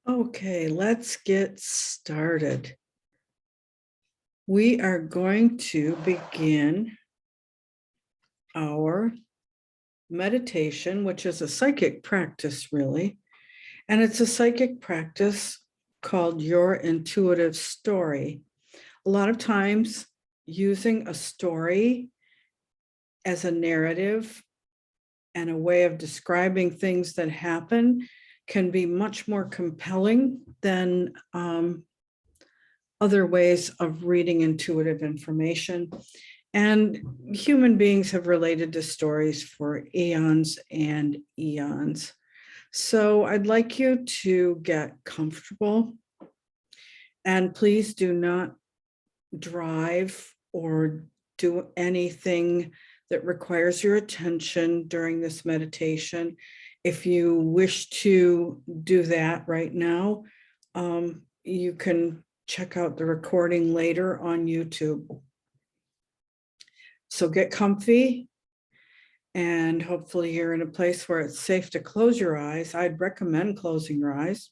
Okay, let's get started. We are going to begin our meditation, which is a psychic practice, really. And it's a psychic practice called Your Intuitive Story. A lot of times, using a story as a narrative and a way of describing things that happen can be much more compelling than other ways of reading intuitive information. And human beings have related to stories for eons and eons. So I'd like you to get comfortable, and please do not drive or do anything that requires your attention during this meditation. If you wish to do that right now, you can check out the recording later on YouTube. So get comfy, and hopefully you're in a place where it's safe to close your eyes. I'd recommend closing your eyes.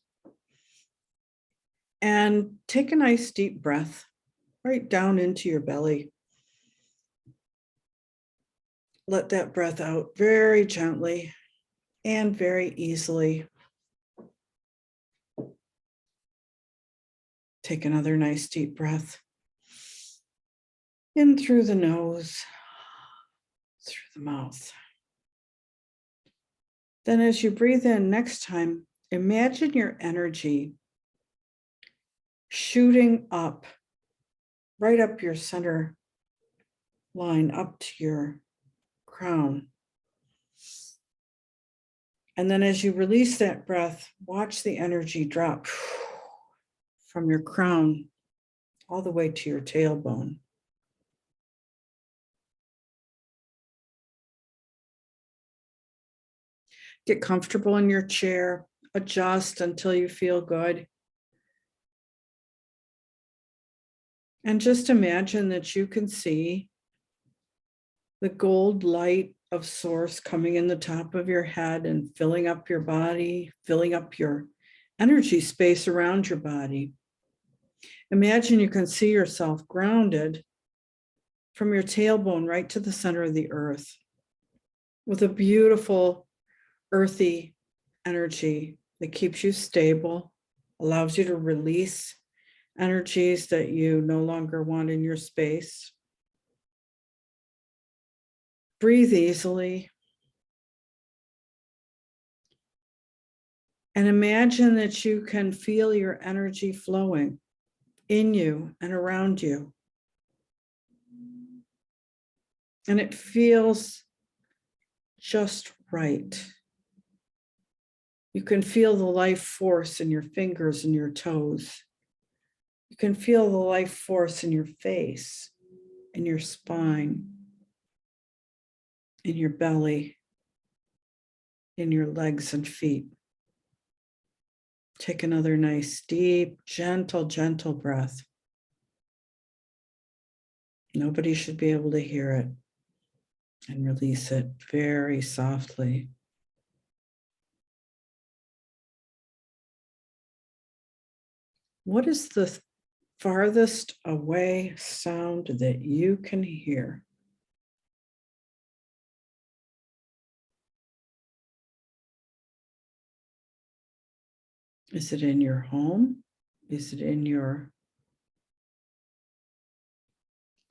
And take a nice deep breath right down into your belly. Let that breath out very gently and very easily. Take another nice deep breath in through the nose, through the mouth. Then as you breathe in next time, imagine your energy shooting up, right up your center line, up to your crown. And then as you release that breath, watch the energy drop from your crown all the way to your tailbone. Get comfortable in your chair, adjust until you feel good. And just imagine that you can see the gold light of source coming in the top of your head and filling up your body, filling up your energy space around your body. Imagine you can see yourself grounded from your tailbone right to the center of the earth with a beautiful earthy energy that keeps you stable, allows you to release energies that you no longer want in your space. Breathe easily. And imagine that you can feel your energy flowing in you and around you. And it feels just right. You can feel the life force in your fingers and your toes. You can feel the life force in your face, in your spine, in your belly, in your legs and feet. Take another nice, deep, gentle, gentle breath. Nobody should be able to hear it. And release it very softly. What is the farthest away sound that you can hear? Is it in your home? Is it in your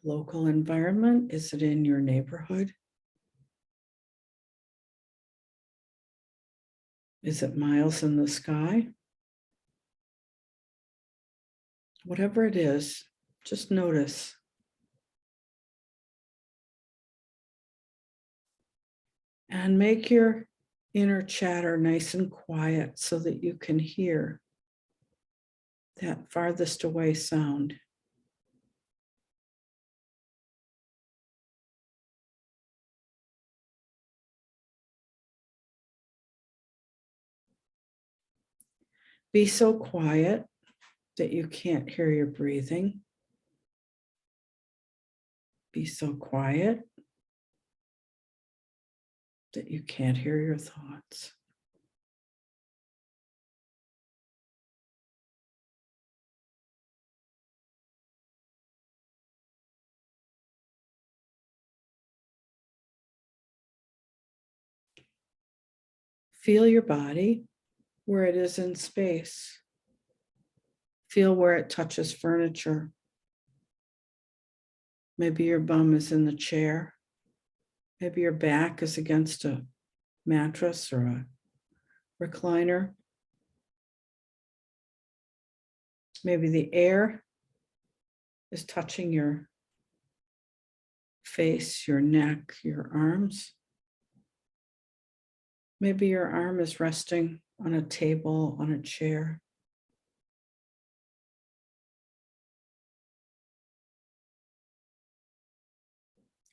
local environment? Is it in your neighborhood? Is it miles in the sky? Whatever it is, just notice. And make your inner chatter nice and quiet so that you can hear that farthest away sound. Be so quiet that you can't hear your breathing. Be so quiet that you can't hear your thoughts. Feel your body where it is in space. Feel where it touches furniture. Maybe your bum is in the chair. Maybe your back is against a mattress or a recliner. Maybe the air is touching your face, your neck, your arms. Maybe your arm is resting on a table, on a chair.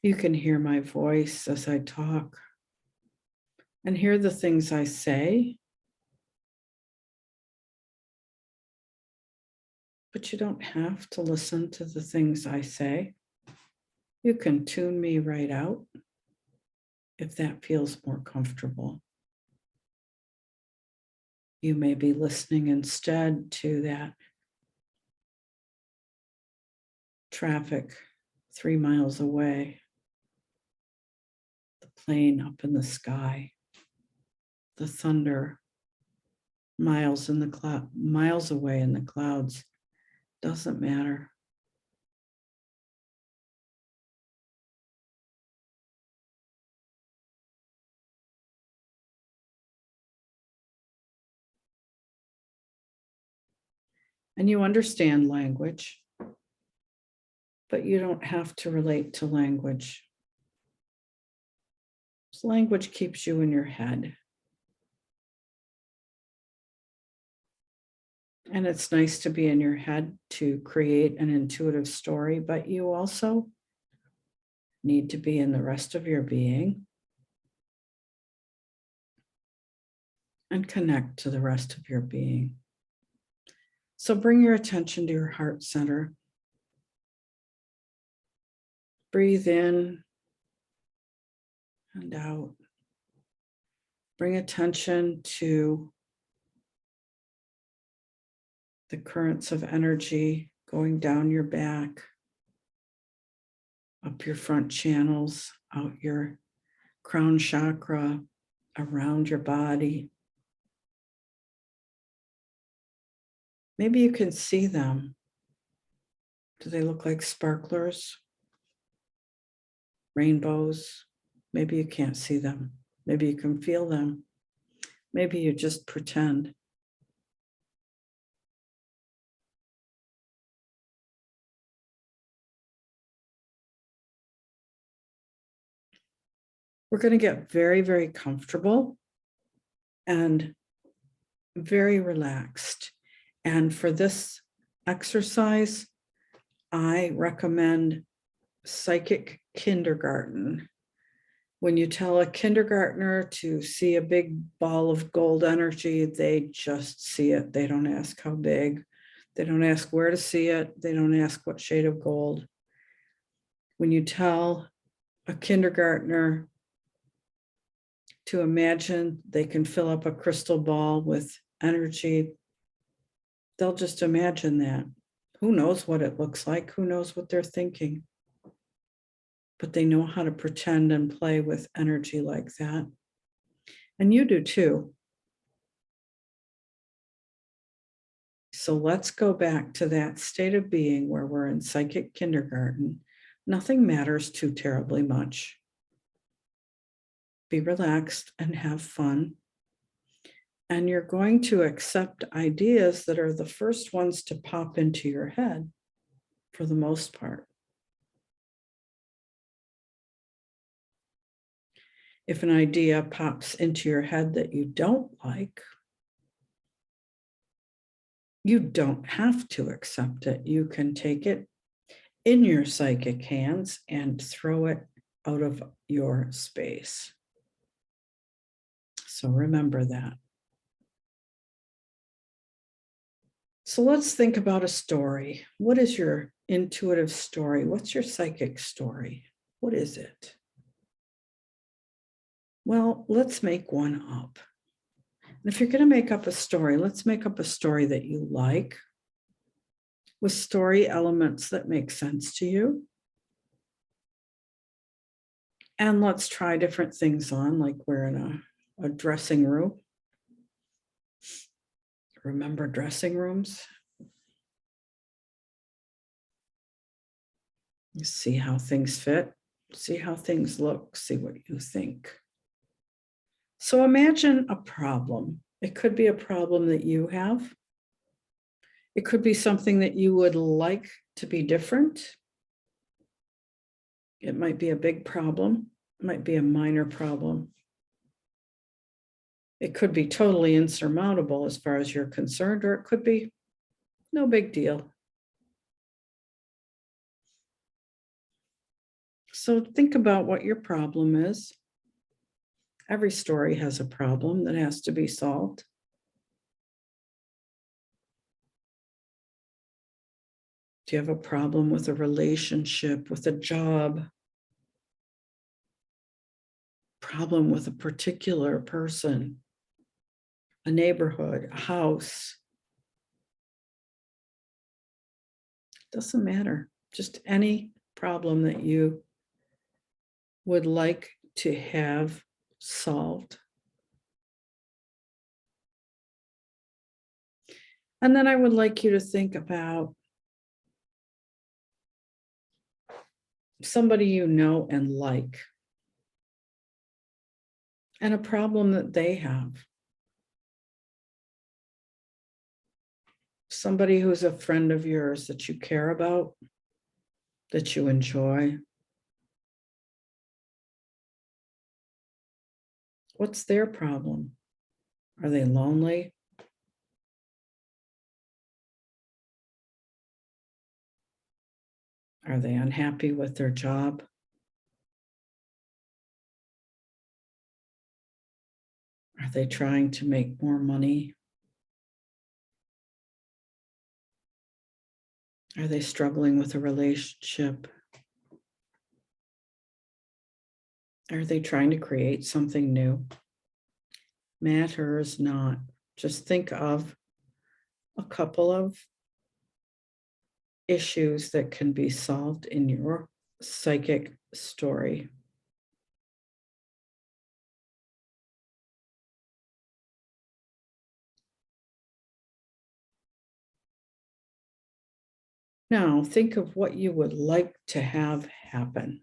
You can hear my voice as I talk and hear the things I say, but you don't have to listen to the things I say. You can tune me right out if that feels more comfortable. You may be listening instead to that traffic 3 miles away, the plane up in the sky, the thunder miles away in the clouds. Doesn't matter. And you understand language, but you don't have to relate to language. Language keeps you in your head. And it's nice to be in your head to create an intuitive story, but you also need to be in the rest of your being and connect to the rest of your being. So bring your attention to your heart center. Breathe in and out. Bring attention to the currents of energy going down your back, up your front channels, out your crown chakra, around your body. Maybe you can see them. Do they look like sparklers? Rainbows? Maybe you can't see them. Maybe you can feel them. Maybe you just pretend. We're going to get very, very comfortable and very relaxed. And for this exercise, I recommend psychic kindergarten. When you tell a kindergartner to see a big ball of gold energy, they just see it. They don't ask how big. They don't ask where to see it. They don't ask what shade of gold. When you tell a kindergartner to imagine they can fill up a crystal ball with energy, they'll just imagine that. Who knows what it looks like? Who knows what they're thinking? But they know how to pretend and play with energy like that. And you do too. So let's go back to that state of being where we're in psychic kindergarten. Nothing matters too terribly much. Be relaxed and have fun. And you're going to accept ideas that are the first ones to pop into your head for the most part. If an idea pops into your head that you don't like, you don't have to accept it. You can take it in your psychic hands and throw it out of your space. So remember that. So let's think about a story. What is your intuitive story? What's your psychic story? What is it? Well, let's make one up. And if you're going to make up a story, let's make up a story that you like, with story elements that make sense to you. And let's try different things on, like we're in a dressing room. Remember dressing rooms? You see how things fit, see how things look, see what you think. So imagine a problem. It could be a problem that you have. It could be something that you would like to be different. It might be a big problem. It might be a minor problem. It could be totally insurmountable as far as you're concerned, or it could be no big deal. So think about what your problem is. Every story has a problem that has to be solved. Do you have a problem with a relationship, with a job? Problem with a particular person, a neighborhood, a house? Doesn't matter. Just any problem that you would like to have solved. And then I would like you to think about somebody you know and like, and a problem that they have. Somebody who's a friend of yours that you care about, that you enjoy. What's their problem? Are they lonely? Are they unhappy with their job? Are they trying to make more money? Are they struggling with a relationship? Are they trying to create something new? Matters not. Just think of a couple of issues that can be solved in your psychic story. Now, think of what you would like to have happen.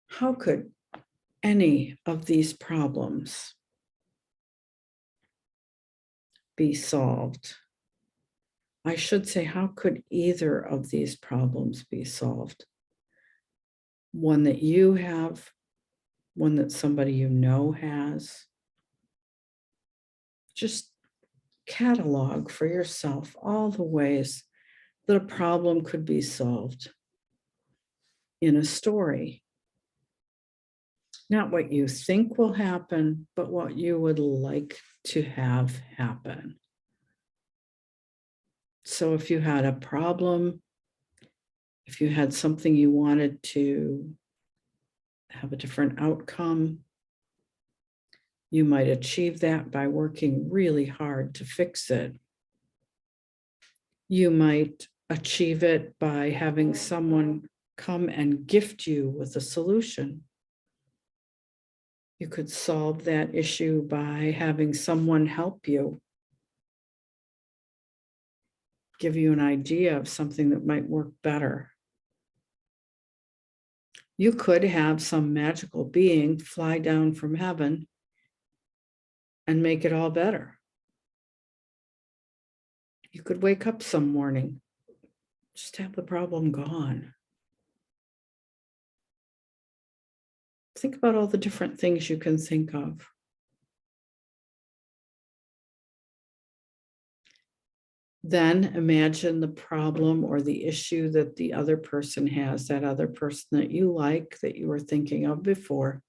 How could any of these problems be solved? I should say, how could either of these problems be solved? One that you have, one that somebody you know has. Just catalog for yourself all the ways that a problem could be solved in a story. Not what you think will happen, but what you would like to have happen. So if you had a problem, if you had something you wanted to have a different outcome, you might achieve that by working really hard to fix it. You might achieve it by having someone come and gift you with a solution. You could solve that issue by having someone help you, give you an idea of something that might work better. You could have some magical being fly down from heaven and make it all better. You could wake up some morning, just have the problem gone. Think about all the different things you can think of. Then imagine the problem or the issue that the other person has, that other person that you like, that you were thinking of before.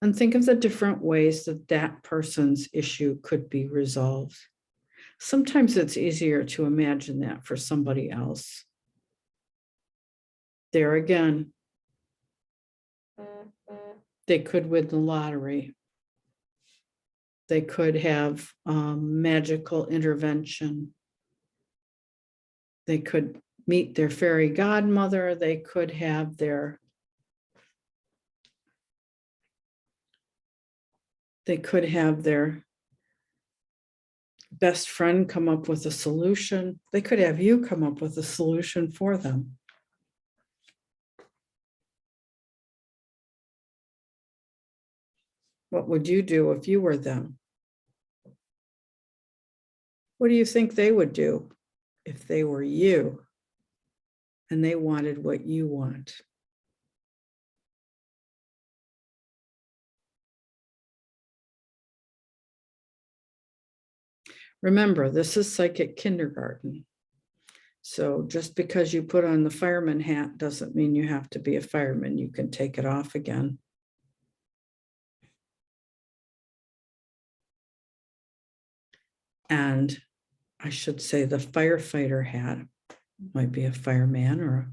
And think of the different ways that that person's issue could be resolved. Sometimes it's easier to imagine that for somebody else. There again, they could win the lottery. They could have magical intervention. They could meet their fairy godmother. They could have their They could have their best friend come up with a solution. They could have you come up with a solution for them. What would you do if you were them? What do you think they would do if they were you and they wanted what you want? Remember, this is psychic kindergarten. So just because you put on the fireman hat doesn't mean you have to be a fireman. You can take it off again. And I should say the firefighter hat might be a fireman or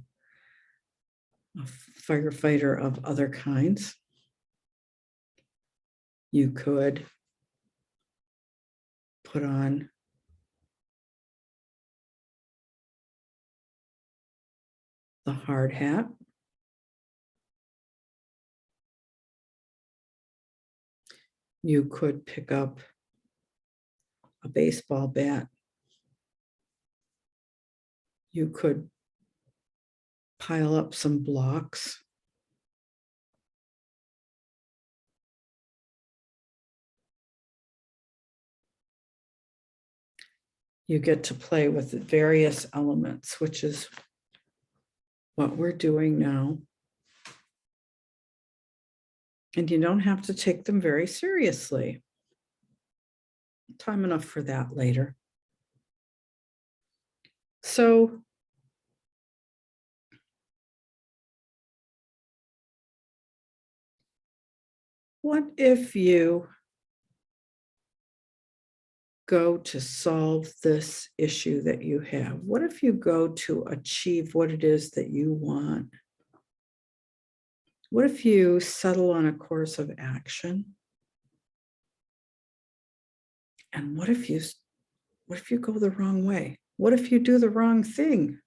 a firefighter of other kinds. You could put on the hard hat. You could pick up a baseball bat. You could pile up some blocks. You get to play with the various elements, which is what we're doing now. And you don't have to take them very seriously. Time enough for that later. So what if you go to solve this issue that you have? What if you go to achieve what it is that you want? What if you settle on a course of action? And what if you go the wrong way? What if you do the wrong thing?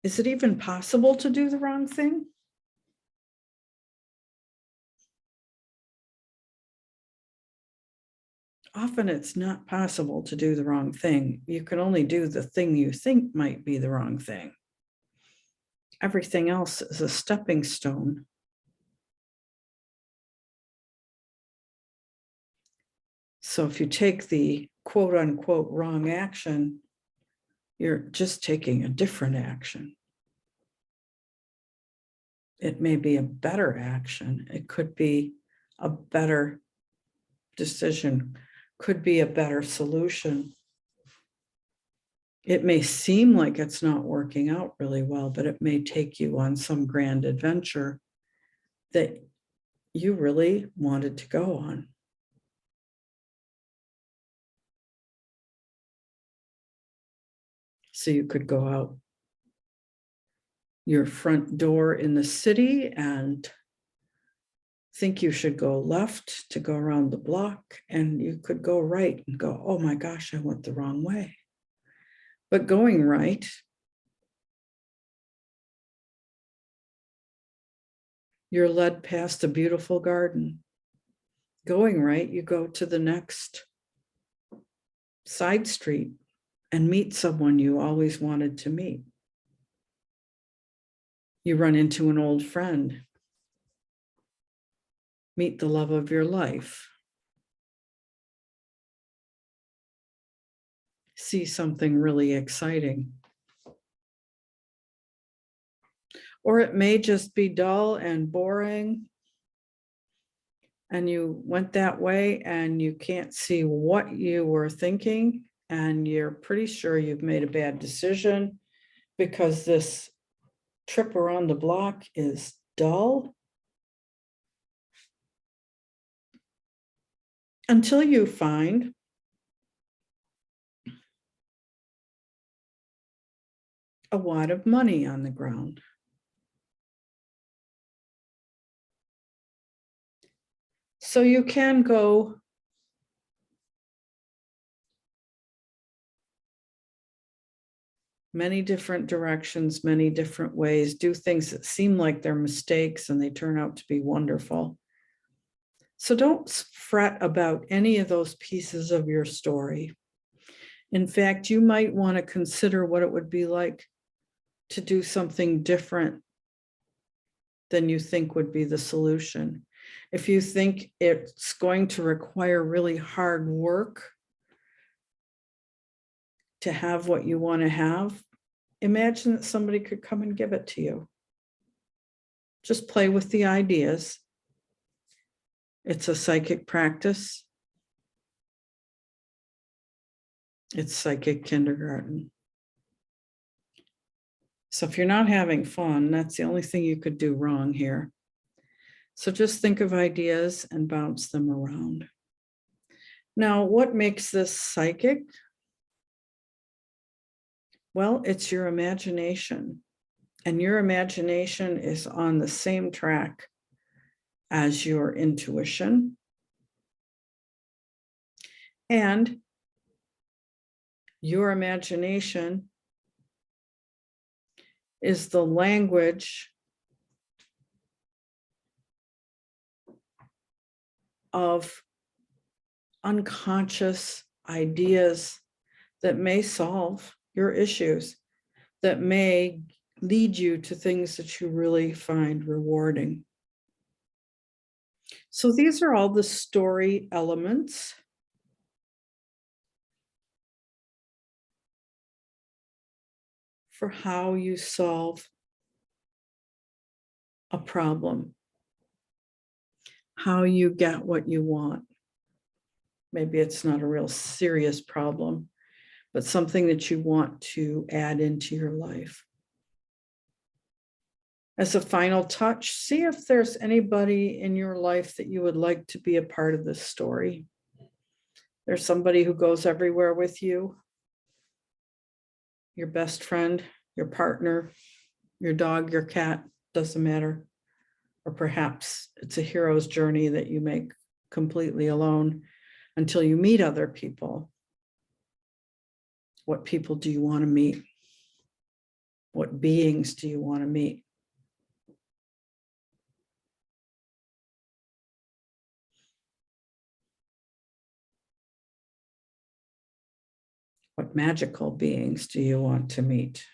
Is it even possible to do the wrong thing? Often it's not possible to do the wrong thing. You can only do the thing you think might be the wrong thing. Everything else is a stepping stone. So if you take the quote unquote wrong action, you're just taking a different action. It may be a better action. It could be a better decision, could be a better solution. It may seem like it's not working out really well, but it may take you on some grand adventure that you really wanted to go on. So you could go out your front door in the city and think you should go left to go around the block, and you could go right and go, oh my gosh, I went the wrong way. But going right, you're led past a beautiful garden. Going right, you go to the next side street and meet someone you always wanted to meet. You run into an old friend, meet the love of your life, see something really exciting. Or it may just be dull and boring, and you went that way and you can't see what you were thinking, and you're pretty sure you've made a bad decision because this trip around the block is dull. Until you find a wad of money on the ground. So you can go many different directions, many different ways, do things that seem like they're mistakes and they turn out to be wonderful. So don't fret about any of those pieces of your story. In fact, you might want to consider what it would be like to do something different than you think would be the solution. If you think it's going to require really hard work to have what you want to have, imagine that somebody could come and give it to you. Just play with the ideas. It's a psychic practice. It's psychic kindergarten. So if you're not having fun, that's the only thing you could do wrong here. So just think of ideas and bounce them around. Now, what makes this psychic? Well, it's your imagination. And your imagination is on the same track as your intuition. And your imagination is the language of unconscious ideas that may solve your issues, that may lead you to things that you really find rewarding. So these are all the story elements. For how you solve a problem, how you get what you want. Maybe it's not a real serious problem, but something that you want to add into your life. As a final touch, see if there's anybody in your life that you would like to be a part of this story. There's somebody who goes everywhere with you, your best friend, your partner, your dog, your cat, doesn't matter. Or perhaps it's a hero's journey that you make completely alone until you meet other people. What people do you want to meet? What beings do you want to meet? What magical beings do you want to meet?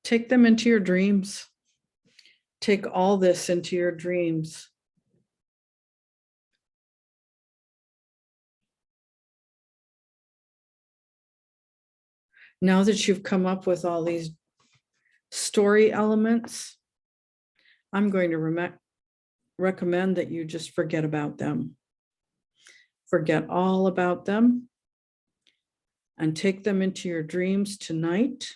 Take them into your dreams. Take all this into your dreams. Now that you've come up with all these story elements, I'm going to recommend that you just forget about them. Forget all about them and take them into your dreams tonight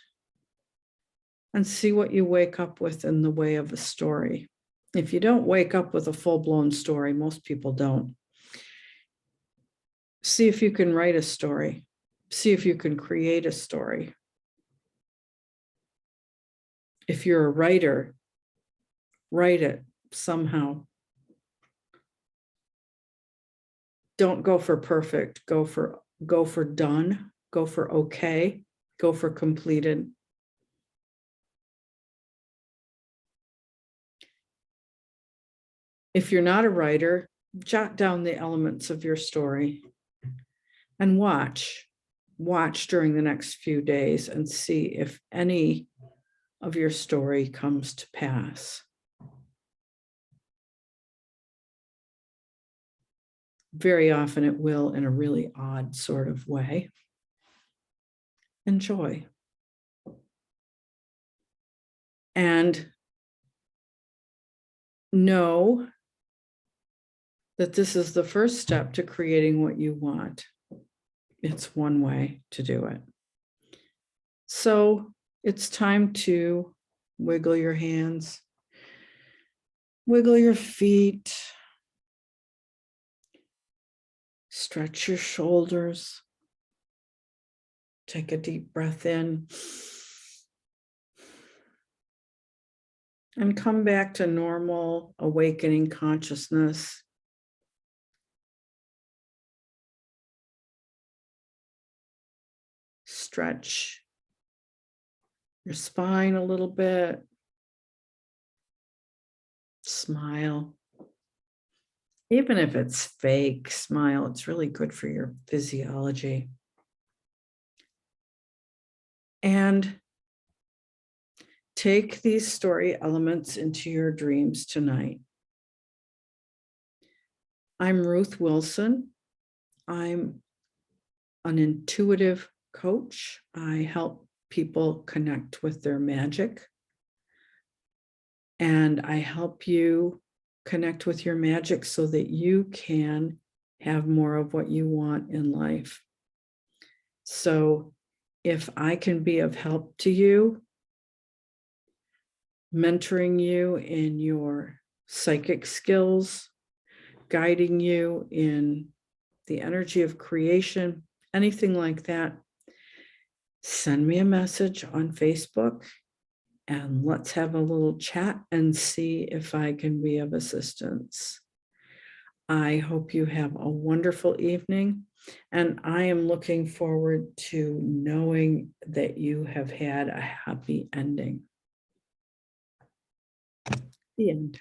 and see what you wake up with in the way of a story. If you don't wake up with a full-blown story, most people don't. See if you can write a story. See if you can create a story. If you're a writer, write it somehow. Don't go for perfect, go for done, go for okay, go for completed. If you're not a writer, jot down the elements of your story and watch during the next few days and see if any of your story comes to pass. Very often it will in a really odd sort of way. Enjoy. And know that this is the first step to creating what you want. It's one way to do it. So it's time to wiggle your hands, wiggle your feet, stretch your shoulders, take a deep breath in, and come back to normal awakening consciousness. Stretch your spine a little bit. Smile. Even if it's fake, smile. It's really good for your physiology. And take these story elements into your dreams tonight. I'm Ruth Wilson. I'm an intuitive coach. I help people connect with their magic. And I help you connect with your magic so that you can have more of what you want in life. So if I can be of help to you, mentoring you in your psychic skills, guiding you in the energy of creation, anything like that, send me a message on Facebook and let's have a little chat and see if I can be of assistance. I hope you have a wonderful evening, and I am looking forward to knowing that you have had a happy ending. The end.